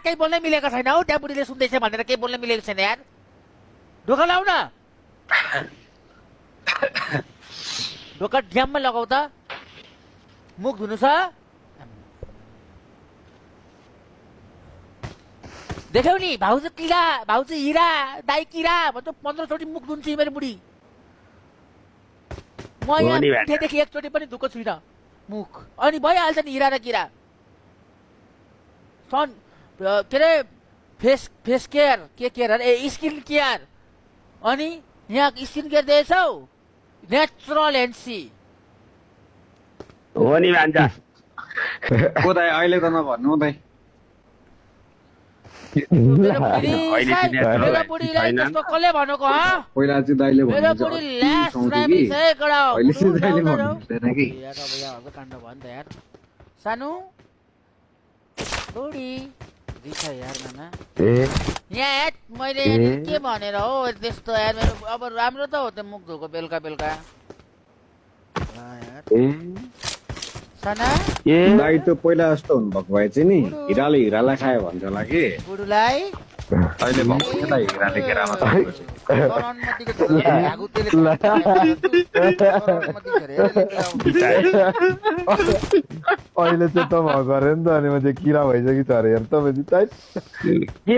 केही बोल्नै मिलेको छैन हौ त्यहाँ बुढीले सुन्दैछ भनेर केही बोल्नै मिलेको छैन यार ढोका लाउ न ढोका ड्याममा लगाउ त मुख धुनु छ देख्यौ नि भाउजू किरा भाउजू हिरा दाई किरा भन्छ 15 चोटि मुख धुन्छ मेरो बुढी म यहाँ उठेदेखि एकचोटि पनि धुको छुइनँ मुख अनि भइहाल्छ नि हिरा र किरा सन के अरे फेस केयर के केयर अरे स्किन केयर अनि यहाँ स्किन केयर दिएछौ नेचुरल एनसी हो नि भन्छ को दाइ अहिले त नभन्नु दाइ मेरो बुढीलाई त्यस्तो कसले भनेको पहिला चाहिँ दाइले मेरो बुढी लास्ट रामी चाहिँ कडा अहिले चाहिँ दाइले भन्नुहुँदैन कि यार अब यहाँ हल्का काण्ड भयो नि त यार सानो बुढी दिन्छ यार नाना यहाँ मैले के भनेर हो त्यस्तो यार मेरो अब राम्रो त हो त्यो मुख धोको बेलुका बेलुका साना दाइ त पहिला जस्तो हुनुभएको भए चाहिँ नि हिराले हिरालाई खायो भन्छ होला कि बुढुलाई अहिले भएको छ दाइ हिराले केरामा अहिले चाहिँ त गरेर नि त अनि म चाहिँ किरा भइसक्यो अरे हेर तपाईँ के